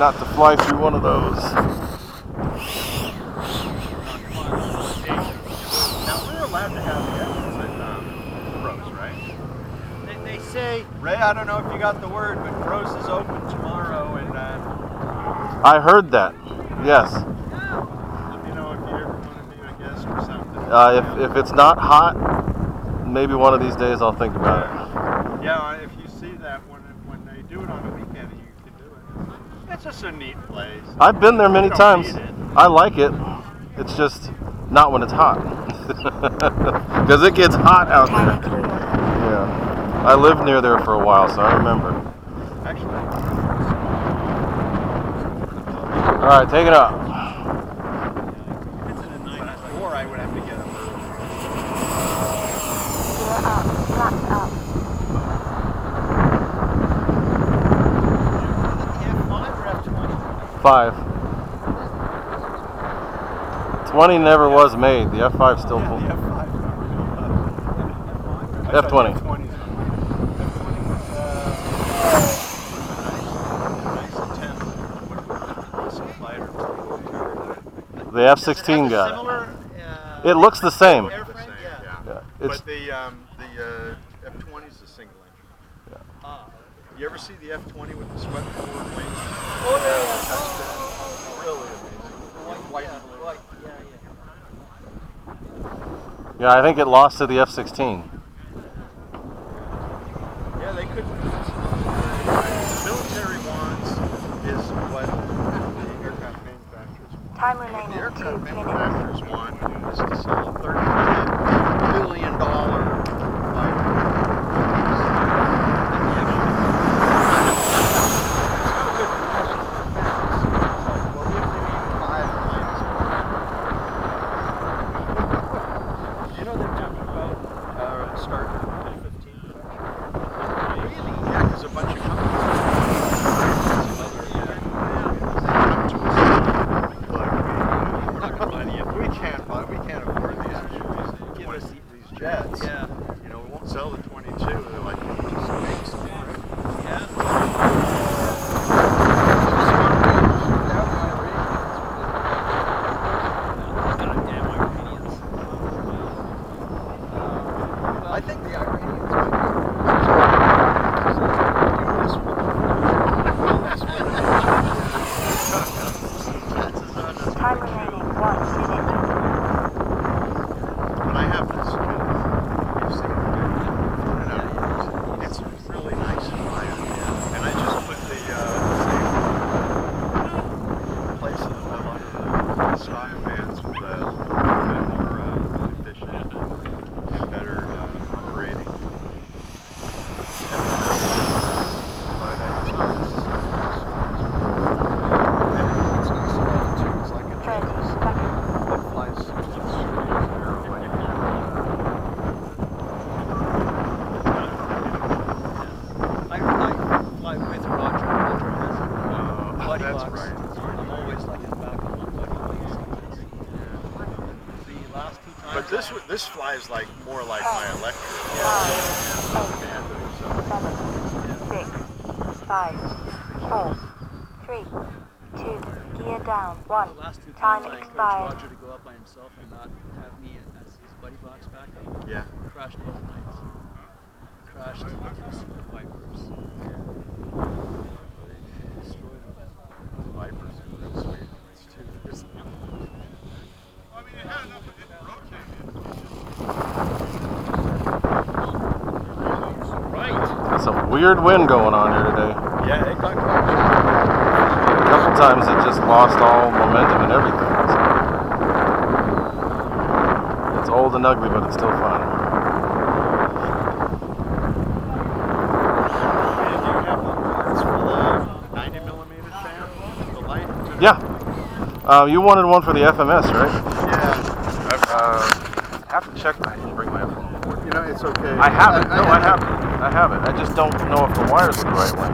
not to fly through one of those. Now we're allowed to have guests at Bros, right? They say, Ray, I don't know if you got the word, but Bros is open tomorrow, and I heard that. Yes. let me know if you ever want to be a guest or something. If it's not hot, maybe one of these days I'll think about it. Yeah, if you see that when they do it on the weekend, you can do it. It's just a neat place. I've been there many You don't times. need it. I like it. It's just not when it's hot. Because it gets hot out there. Yeah. I lived near there for a while, so I remember. Actually. All right, take it up. It's in the night, or I would have to get up early. Gear up, flaps up. F-5 or F-20? 5. 20 never was made. The F-5 still full. The F-5's not real. F-20. The F-16 got it. It looks the same. Yeah. It's, But the F-20 is a single engine. You ever see the F-20 with the swept forward wings? Oh, Really amazing. White and blue. yeah, I think it lost to the F-16. Yeah, they could. Military wants is what the aircraft manufacturers want. Time What the remaining 2 aircraft minutes. manufacturers want is to sell a $35 billion fighter. You know they're talking about starting F-15 production? Really? Yeah, because a bunch of companies we can't afford these jets. Yeah. You know, we won't sell the 22. They're like, can you just make some? Yeah. Goddamn Iranians. I think the Iranians might Time remaining 1 minute. But I have this. You've seen it. It's really nice and quiet. And I just put the same place in the middle under the style bands with a little bit more efficient and better operating. But it's not and it's nice and light too. It's like a 30 jet seconds. that flies just straight as an airplane. I fly with Roger. Roger has buddy that's box. right. That's right. I'm always like in the back of my buddy box. The last 2 times. But this flies like more like my electric. 7, 6, 5, 4, 3, 2, gear down, 1. The last 2 Time times I encouraged expired. Roger to go up by himself and not have me as his buddy box backup. Yeah. Crashed both nights. Crashed into some Vipers. Destroyed them. Vipers are real sweet. It's too. I mean, it had enough of it rotating. Right. There's some weird wind going on here today. Yeah, it got quite A couple times it just lost all momentum and everything. So it's old and ugly, but it's still fun. And do you have the parts for the 90mm fan? The light? Yeah. You wanted one for the FMS, right? Yeah. I have to check. I didn't bring my phone. You know, it's okay. I have it. No, I have it. I have it. I just don't know if the wire's the right way.